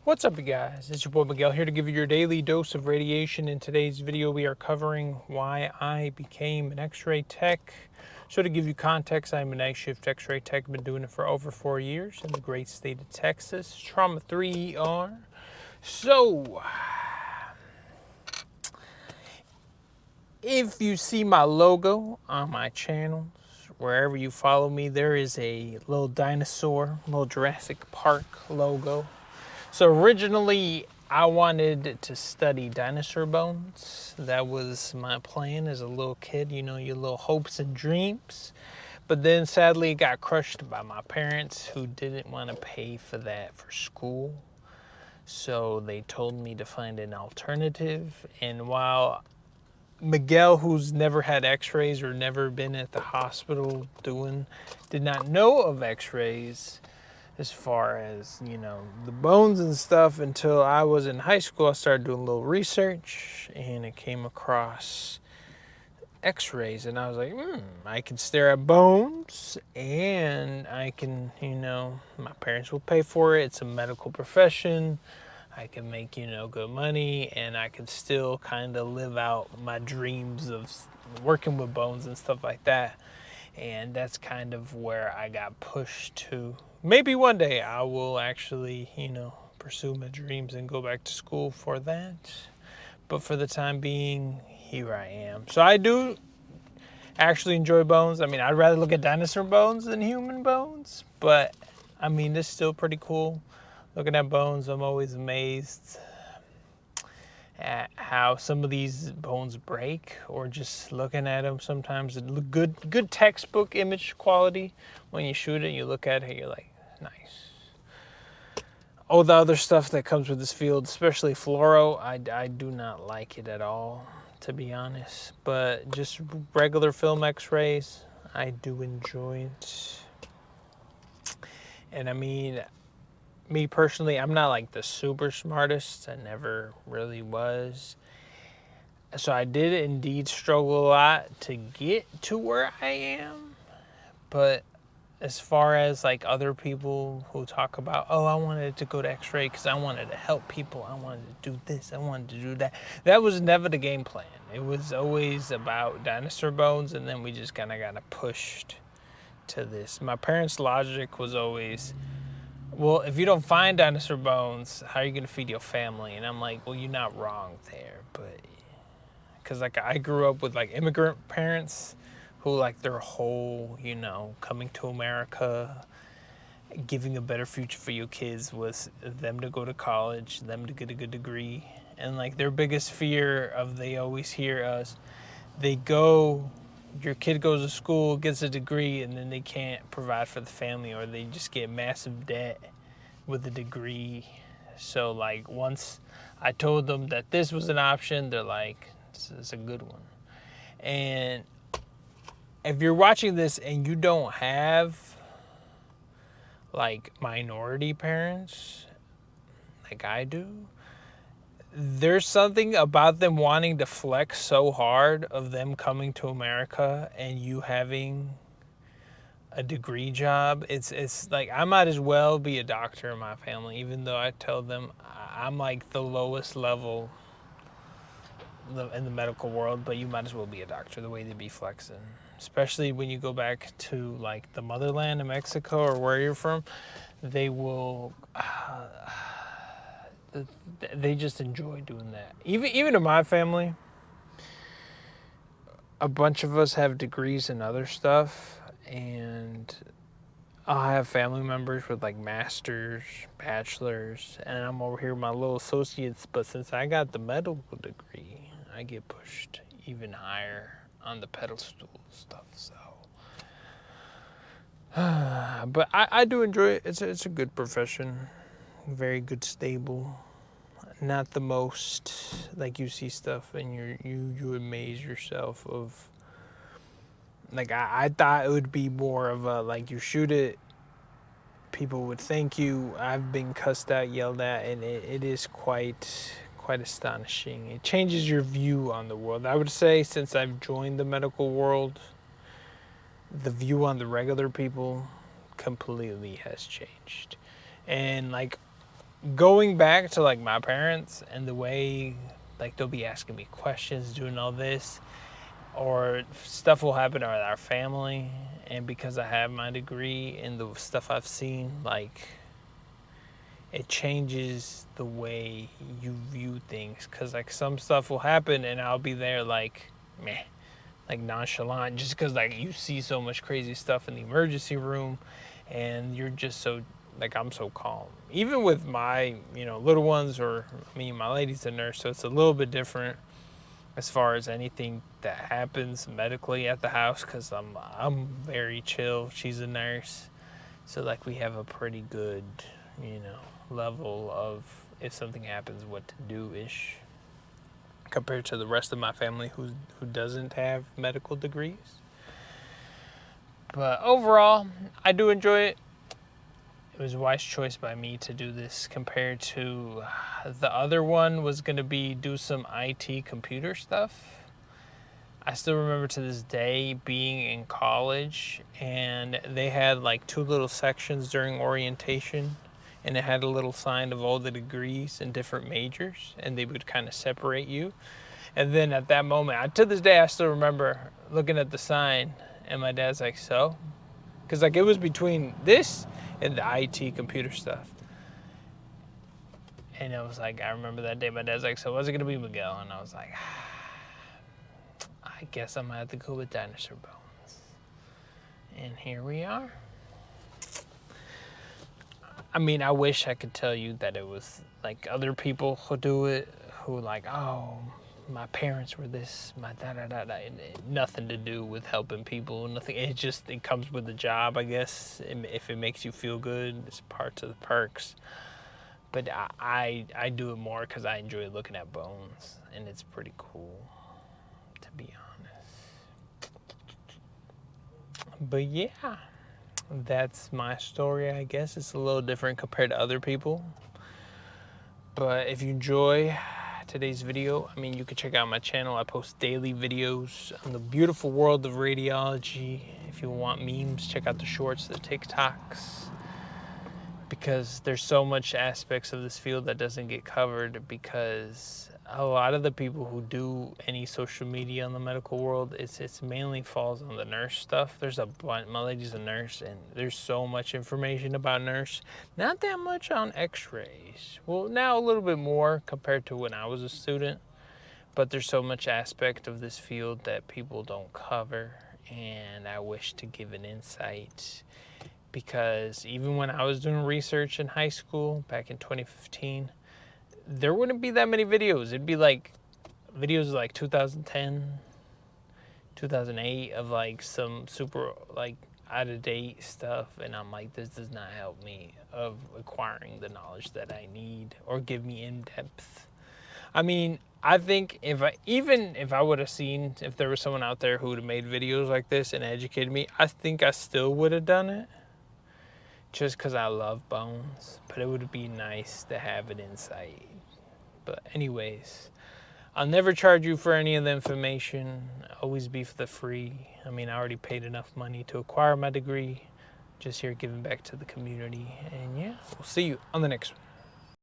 What's up, you guys? It's your boy Miguel here to give you your daily dose of radiation. In today's video, we are covering why I became an X-ray tech. So to give you context, I'm a night shift X-ray tech. Been doing it for over 4 years in the great state of Texas. Trauma 3 ER. So, if you see my logo on my channels, wherever you follow me, there is a little dinosaur, little Jurassic Park logo. So originally, I wanted to study dinosaur bones. That was my plan as a little kid, you know, your little hopes and dreams. But then sadly, it got crushed by my parents who didn't want to pay for that for school. So they told me to find an alternative. And while Miguel, who's never had x-rays or never been at the hospital did not know of x-rays, as far as, you know, the bones and stuff, until I was in high school. I started doing a little research and it came across x-rays and I was like, I can stare at bones and I can, you know, my parents will pay for it. It's a medical profession. I can make, you know, good money and I can still kind of live out my dreams of working with bones and stuff like that. And that's kind of where I got pushed to. Maybe one day I will actually, you know, pursue my dreams and go back to school for that. But for the time being, here I am. So I do actually enjoy bones. I mean, I'd rather look at dinosaur bones than human bones. But, I mean, it's still pretty cool. Looking at bones, I'm always amazed at how some of these bones break, or just looking at them sometimes it look good textbook image quality. When you shoot it, you look at it, you're like, nice. All the other stuff that comes with this field, especially fluoro, I do not like it at all, to be honest. But just regular film x-rays, I do enjoy it. And I mean, me personally, I'm not like the super smartest. I never really was. So I did indeed struggle a lot to get to where I am. But as far as like other people who talk about, oh, I wanted to go to X-ray because I wanted to help people. I wanted to do this. I wanted to do that. That was never the game plan. It was always about dinosaur bones, and then we just kind of got pushed to this. My parents' logic was always, well, if you don't find dinosaur bones, how are you going to feed your family? And I'm like, well, you're not wrong there, but because like I grew up with like immigrant parents who like their whole, you know, coming to America, giving a better future for your kids was them to go to college, them to get a good degree. And like their biggest fear of, they always hear us, your kid goes to school, gets a degree, and then they can't provide for the family, or they just get massive debt with a degree. So like once I told them that this was an option, they're like, this is a good one. And if you're watching this and you don't have like minority parents like I do, there's something about them wanting to flex so hard of them coming to America and you having a degree job. It's like I might as well be a doctor in my family, even though I tell them I'm like the lowest level in the medical world, but you might as well be a doctor, the way they be flexing. Especially when you go back to like the motherland in Mexico or where you're from, they will, they just enjoy doing that. Even in my family, a bunch of us have degrees in other stuff, and I'll have family members with like masters, bachelors, and I'm over here with my little associates. But since I got the medical degree, I get pushed even higher on the pedestal stuff. So, but I do enjoy it. It's a good profession, very good, stable. Not the most like you see stuff and you amaze yourself of. Like I thought it would be more of a like you shoot it, people would thank you. I've been cussed out, yelled at, and it is quite astonishing. It changes your view on the world. I would say since I've joined the medical world, the view on the regular people completely has changed. And like going back to like my parents and the way like they'll be asking me questions, doing all this, or stuff will happen with our family, and because I have my degree and the stuff I've seen, like it changes the way you view things. Cause like some stuff will happen and I'll be there like meh, like nonchalant, just because like you see so much crazy stuff in the emergency room and you're just so like I'm so calm, even with my little ones, or I mean my lady's a nurse, so it's a little bit different as far as anything that happens medically at the house, because I'm very chill. She's a nurse, so like we have a pretty good level of if something happens what to do ish, compared to the rest of my family who doesn't have medical degrees. But overall, I do enjoy it. It was a wise choice by me to do this compared to the other one was going to be do some IT computer stuff. I still remember to this day being in college and they had like 2 little sections during orientation, and it had a little sign of all the degrees and different majors, and they would kind of separate you. And then at that moment, to this day, I still remember looking at the sign, and my dad's like, so? Because like it was between this and the IT computer stuff. And it was like, I remember that day, my dad's like, so what's it going to be, Miguel? And I was like, I guess I'm going to have to go with dinosaur bones. And here we are. I mean, I wish I could tell you that it was like other people who do it, who like, oh, my parents were this, my da-da-da-da. Nothing to do with helping people, nothing. It comes with the job, I guess. If it makes you feel good, it's parts of the perks. But I do it more because I enjoy looking at bones, and it's pretty cool, to be honest. But yeah, that's my story, I guess. It's a little different compared to other people. But if you enjoy today's video, I mean, you can check out my channel. I post daily videos on the beautiful world of radiology. If you want memes, check out the shorts, the TikToks, because there's so much aspects of this field that doesn't get covered, because a lot of the people who do any social media in the medical world, it's mainly falls on the nurse stuff. There's a bunch, my lady's a nurse, and there's so much information about nurse. Not that much on X-rays. Well, now a little bit more compared to when I was a student, but there's so much aspect of this field that people don't cover, and I wish to give an insight. Because even when I was doing research in high school back in 2015, there wouldn't be that many videos. It'd be like videos like 2010, 2008 of like some super like out of date stuff. And I'm like, this does not help me of acquiring the knowledge that I need or give me in depth. I mean, I think if I would have seen, if there was someone out there who would have made videos like this and educated me, I think I still would have done it. Just because I love bones, but it would be nice to have an insight. But anyways, I'll never charge you for any of the information. Always be for the free. I mean, I already paid enough money to acquire my degree. Just here giving back to the community. And yeah, we'll see you on the next one.